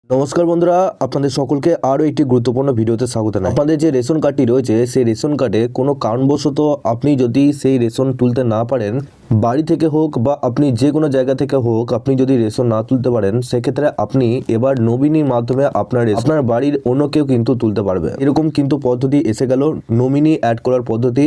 নমস্কার বন্ধুরা, আপনাদের সকলকে আরও একটি গুরুত্বপূর্ণ ভিডিওতে স্বাগত জানাই। আপনাদের যে রেশন কার্ডটি রয়েছে সেই রেশন কার্ডে কোনো কারণবশত আপনি যদি সেই রেশন তুলতে না পারেন, বাড়ি থেকে হোক বা আপনি যে কোনো জায়গা থেকে হোক, আপনি যদি রেশন না তুলতে পারেন, সেক্ষেত্রে আপনি এবার নমিনির মাধ্যমে আপনার বাড়ির অন্য কেউ কিন্তু তুলতে পারবে। এরকম কিন্তু পদ্ধতি এসে গেল, নমিনি অ্যাড করার পদ্ধতি।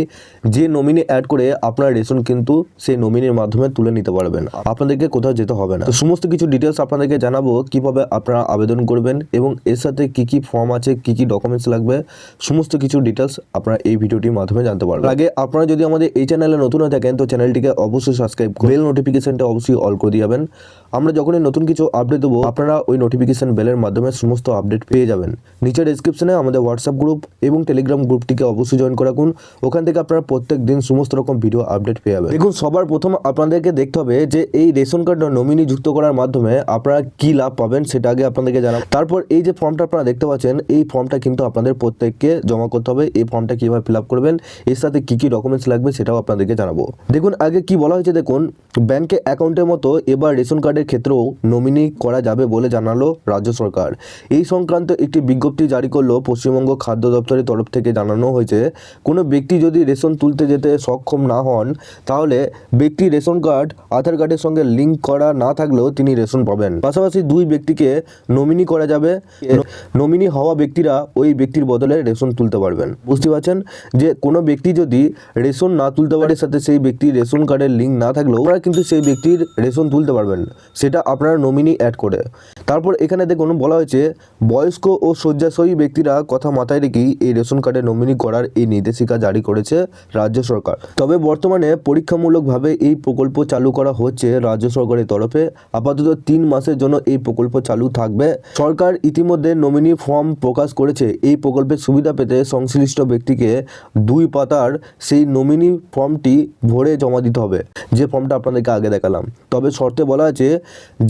যে নমিনি অ্যাড করে আপনার রেশন কিন্তু সেই নমিনির মাধ্যমে তুলে নিতে পারবেন, আপনাদেরকে কোথাও যেতে হবে না। তো সমস্ত কিছু ডিটেলস আপনাদেরকে জানাবো, কিভাবে আপনারা আবেদন করবেন এবং এর সাথে কি কি ফর্ম আছে, কি কি ডকুমেন্টস লাগবে, সমস্ত কিছু ডিটেলস আপনারা এই ভিডিওটির মাধ্যমে জানতে পারবেন। আগে আপনারা যদি আমাদের এই চ্যানেলে নতুন হয়ে থাকেন তো চ্যানেলটিকে অবশ্যই সাবস্ক্রাইব করে বেল নোটিফিকেশনটা অবশ্যই অল করে দিয়ে যাবেন। আমরা যখনই নতুন কিছু আপডেট দেবো আপনারা ওই নোটিফিকেশন বেলের মাধ্যমে সমস্ত আপডেট পেয়ে যাবেন। নিচে ডেসক্রিপশনে আমাদের হোয়াটসঅ্যাপ গ্রুপ এবং টেলিগ্রাম গ্রুপটিকে অবশ্যই জয়েন করে রাখুন, ওখান থেকে আপনারা প্রত্যেক দিন সমস্ত রকম ভিডিও আপডেট পেয়ে যাবেন। দেখুন, সবার প্রথম আপনাদেরকে দেখতে হবে যে এই রেশন কার্ড নমিনি যুক্ত করার মাধ্যমে আপনারা কি লাভ পাবেন সেটা আগে আপনাদেরকে জানাবো। তারপর এই যে ফর্মটা আপনারা দেখতে পাচ্ছেন, এই ফর্মটা কিন্তু আপনাদের প্রত্যেককে জমা করতে হবে। এই ফর্মটা কিভাবে ফিল আপ করবেন, এর সাথে কি কি ডকুমেন্টস লাগবে সেটাও আপনাদেরকে জানাবো। দেখুন, আগে কি বলা হয়েছে, দেখুন ব্যাংকে অ্যাকাউন্টের মতো এবার রেশন কার্ডের ক্ষেত্রেও নমিনি করা যাবে বলে জানালো রাজ্য সরকার। এই সংক্রান্ত একটি বিজ্ঞপ্তি জারি করলো পশ্চিমবঙ্গ খাদ্য দপ্তরের তরফ থেকে। জানানো হয়েছে কোনো ব্যক্তি যদি রেশন তুলতে যেতে সক্ষম না হন, তাহলে ব্যক্তি রেশন কার্ড আধার কার্ডের সঙ্গে লিঙ্ক করা না থাকলেও তিনি রেশন পাবেন। পাশাপাশি দুই ব্যক্তিকে নমিনি করা যাবে, নমিনি হওয়া ব্যক্তিরা ওই ব্যক্তির বদলে রেশন তুলতে পারবেন। বুঝতে পারছেন যে কোনো ব্যক্তি যদি রেশন না তুলতে পারে, সাথে সেই ব্যক্তির রেশন কার্ডের লিঙ্ক না থাকলেও আপনারা কিন্তু সেই ব্যক্তির রেশন তুলতে পারবেন, সেটা আপনারা নমিনি অ্যাড করে। তারপর এখানে দেখুন বলা হয়েছে বয়স্ক ও শয্যাশয়ী ব্যক্তিরা কথা মাথায় রেখেই এই রেশন কার্ডে নমিনি করার এই নির্দেশিকা জারি করেছে রাজ্য সরকার। তবে বর্তমানে পরীক্ষামূলকভাবে এই প্রকল্প চালু করা হচ্ছে রাজ্য সরকারের তরফে। আপাতত 3 মাসের জন্য এই প্রকল্প চালু থাকবে। সরকার ইতিমধ্যে নমিনি ফর্ম প্রকাশ করেছে। এই প্রকল্পের সুবিধা পেতে সংশ্লিষ্ট ব্যক্তিকে 2 পাতার সেই নমিনি ফর্মটি ভরে জমা দিতে হবে, যে ফর্মটা আপনাদেরকে আগে দেখালাম। তবে শর্তে বলা আছে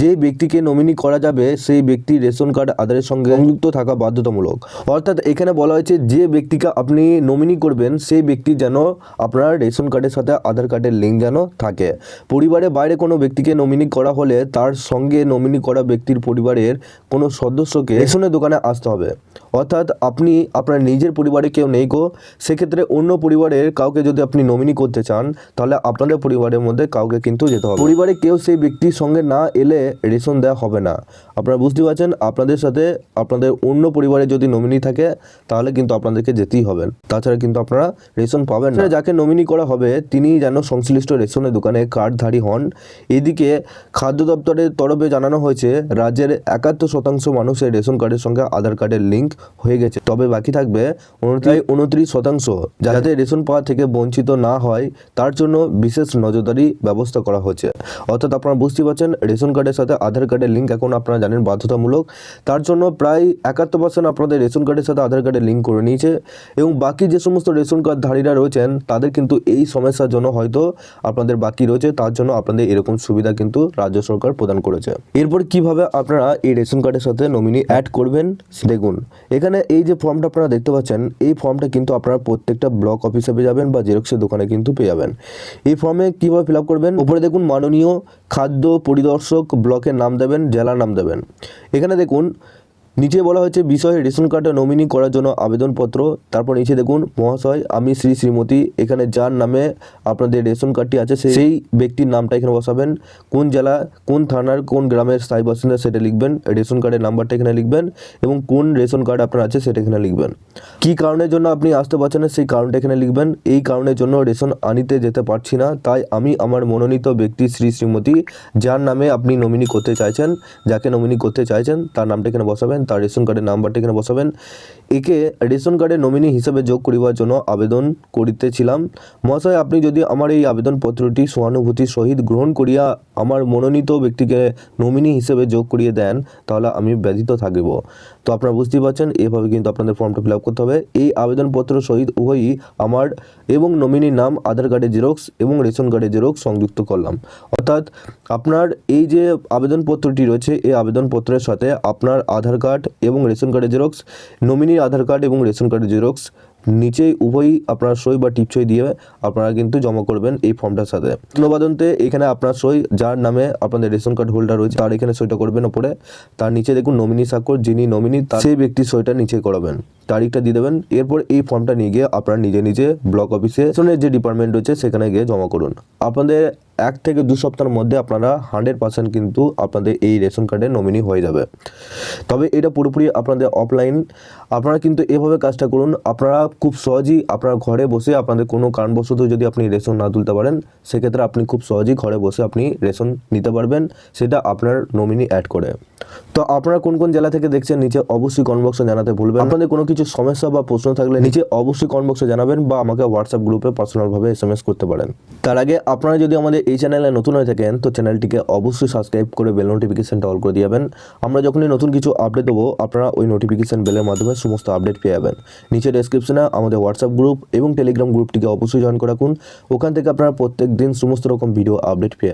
যে ব্যক্তিকে নমিনি করা যাবে সেই ব্যক্তি রেশন কার্ড আধারের সঙ্গে সংযুক্ত থাকা বাধ্যতামূলক। অর্থাৎ এখানে বলা হয়েছে যে ব্যক্তিকে আপনি নমিনি করবেন সেই ব্যক্তি যেন আপনার রেশন কার্ডের সাথে আধার কার্ডের লিঙ্ক যেন থাকে। পরিবারের বাইরে কোনো ব্যক্তিকে নমিনি করা হলে তার সঙ্গে নমিনি করা ব্যক্তির পরিবারের কোনো সদস্যকে রেশনের দোকানে আসতে হবে। অর্থাৎ আপনি আপনার নিজের পরিবারে কেউ নেই গো, সেক্ষেত্রে অন্য পরিবারের কাউকে যদি আপনি নমিনি করতে চান, তাহলে আপনাদের পরিবারের মধ্যে কাউকে কিন্তু যেতে হবে। পরিবারে কেউ সেই ব্যক্তির সঙ্গে না এলে রেশন দেওয়া হবে না। আপনারা বুঝতে পারছেন, আপনাদের সাথে আপনাদের অন্য পরিবারে যদি নমিনি থাকে তাহলে কিন্তু আপনাদেরকে যেতেই হবে, তাছাড়া কিন্তু আপনারা রেশন পাবেন না। যাকে নমিনি করা হবে তিনি যেন সংশ্লিষ্ট রেশনের দোকানে কার্ডধারী হন। এদিকে খাদ্য দপ্তরের তরফে জানানো হয়েছে রাজ্যের 71% মানুষের রেশন কার্ডের সঙ্গে আধার কার্ডের লিঙ্ক হয়ে গেছে। তবে বাকি থাকবে 29%, যাতে রেশন পাওয়া থেকে বঞ্চিত না হয় তার জন্য বিশেষ নজরদারি ব্যবস্থা করা হচ্ছে। অর্থাৎ আপনারা বুঝতে পারছেন, রেশন কার্ডের সাথে আধার কার্ডের লিঙ্ক এখন আপনারা জানেন বাধ্যতামূলক। তার জন্য প্রায় 71% আপনাদের রেশন কার্ডের সাথে আধার কার্ডের লিঙ্ক করে নিয়েছে, এবং বাকি যে সমস্ত রেশন কার্ডধারীরা রয়েছেন তাদের কিন্তু এই সমস্যার জন্য হয়তো আপনাদের বাকি রয়েছে, তার জন্য আপনাদের এরকম সুবিধা কিন্তু রাজ্য সরকার প্রদান করেছে। এরপর কিভাবে আপনারা এই রেশন কার্ডের সাথে নমিনি অ্যাড করবেন, দেখুন এখানে এই যে ফর্মটা আপনারা দেখতে পাচ্ছেন, এই ফর্মটা কিন্তু আপনারা প্রত্যেকটা ব্লক অফিসে পেয়ে যাবেন বা জেরক্সের দোকানে কিন্তু পেয়ে যাবেন। এই ফর্মে কিভাবে ফিল আপ করবেন, উপরে দেখুন মাননীয় খাদ্য পরিদর্শক, ব্লকের নাম দেবেন, জেলার নাম দেবেন। এখানে দেখুন নিচে বলা হয়েছে বিষয়ে রেশন কার্ডে নমিনি করার জন্য আবেদনপত্র। তারপর নিচে দেখুন মহাশয় আমি শ্রী শ্রীমতী, এখানে যার নামে আপনাদের রেশন কার্ডটি আছে সেই ব্যক্তির নামটা এখানে বসাবেন, কোন জেলা, কোন থানার, কোন গ্রামের স্থায়ী বাসিন্দা সেটা লিখবেন, রেশন কার্ডের নাম্বারটা এখানে লিখবেন, এবং কোন রেশন কার্ড আপনার আছে সেটা এখানে লিখবেন। কী কারণের জন্য আপনি আসতে পারছেন না সেই কারণটা এখানে লিখবেন। এই কারণের জন্য রেশন আনিতে যেতে পারছি না, তাই আমি আমার মনোনীত ব্যক্তি শ্রী শ্রীমতী, যার নামে আপনি নমিনি করতে চাইছেন, যাকে নমিনি করতে চাইছেন তার নামটা এখানে বসাবেন, তার রেশন কার্ডের নাম্বারটা এখানে বসাবেন। একে রেশন কার্ডের নমিনি হিসেবে যোগ করিবার জন্য আবেদন করিতেছিলাম। মহাশয় আপনি যদি আমার এই আবেদনপত্রটি সহানুভূতির সহিত গ্রহণ করিয়া আমার মনোনীত ব্যক্তিকে নমিনি হিসেবে যোগ করিয়ে দেন, তাহলে আমি ব্যথিত থাকিব। তো আপনারা বুঝতেই পারছেন, এভাবে কিন্তু আপনাদের ফর্মটা ফিল আপ করতে হবে। এই আবেদনপত্র সহিত উভয়ই আমার এবং নমিনির নাম, আধার কার্ডের জেরক্স এবং রেশন কার্ডের জেরক্স সংযুক্ত করলাম। অর্থাৎ আপনার এই যে আবেদনপত্রটি রয়েছে, এই আবেদনপত্রের সাথে আপনার আধার কার্ড এবং রেশন কার্ডের জেরক্স, নমিনির আধার কার্ড এবং রেশন কার্ডের জেরক্স নিচেই উভয়ই আপনার সই বা টিপসই দিয়ে আপনারা কিন্তু জমা করবেন এই ফর্মটার সাথে। ধন্যবাদন্তে এখানে আপনার সই, যার নামে আপনাদের রেশন কার্ড হোল্ডার রয়েছে তার এখানে সইটা করবেন ওপরে। তার নিচে দেখুন নমিনি স্বাক্ষর, যিনি নমিনি সেই ব্যক্তির সইটা নিচে করাবেন, তারিখটা দিয়ে দেবেন। এরপর এই ফর্মটা নিয়ে গিয়ে আপনারা নিজে নিজে ব্লক অফিসে রেশনের যে ডিপার্টমেন্ট রয়েছে সেখানে গিয়ে জমা করুন। আপনাদের 1 থেকে 2 সপ্তাহের মধ্যে আপনারা 100% কিন্তু আপনাদের এই রেশন কার্ডের নমিনি হয়ে যাবে। তবে এটা পুরোপুরি আপনাদের অফলাইন। আপনারা কিন্তু এভাবে কাজটা করুন, আপনারা খুব সহজেই আপনার ঘরে বসে আপনাদের কোনো কারণবশত যদি আপনি রেশন না তুলতে পারেন, সেক্ষেত্রে আপনি খুব সহজেই ঘরে বসে আপনি রেশন নিতে পারবেন, সেটা আপনার নমিনি অ্যাড করে। তো আপনারা কোন কোন জেলা থেকে দেখছেন নিচে অবশ্যই কমেন্ট বক্সে জানাতে ভুলবেন। আপনাদের কোনো কিছু সমস্যা বা প্রশ্ন থাকলে নিচে অবশ্যই কমেন্ট বক্সে জানাবেন বা আমাকে হোয়াটসঅ্যাপ গ্রুপে পার্সোনালভাবে SMS করতে পারেন। তার আগে আপনারা যদি আমাদের এই চ্যানেলে নতুন হয়ে থাকেন তো চ্যানেলটিকে অবশ্যই সাবস্ক্রাইব করে বেল নোটিফিকেশনটা অল করে দিয়ে যাবেন। আমরা যখনই নতুন কিছু আপডেট দেবো আপনারা ওই নোটিফিকেশন বেলের মাধ্যমে সমস্ত আপডেট পেয়ে যাবেন। নিচে ডেসক্রিপশনে আমাদের হোয়াটসঅ্যাপ গ্রুপ এবং টেলিগ্রাম গ্রুপটিকে অবশ্যই জয়েন করে রাখুন। ওখান থেকে আপনারা প্রত্যেক দিন সমস্ত রকম ভিডিও আপডেট পেয়ে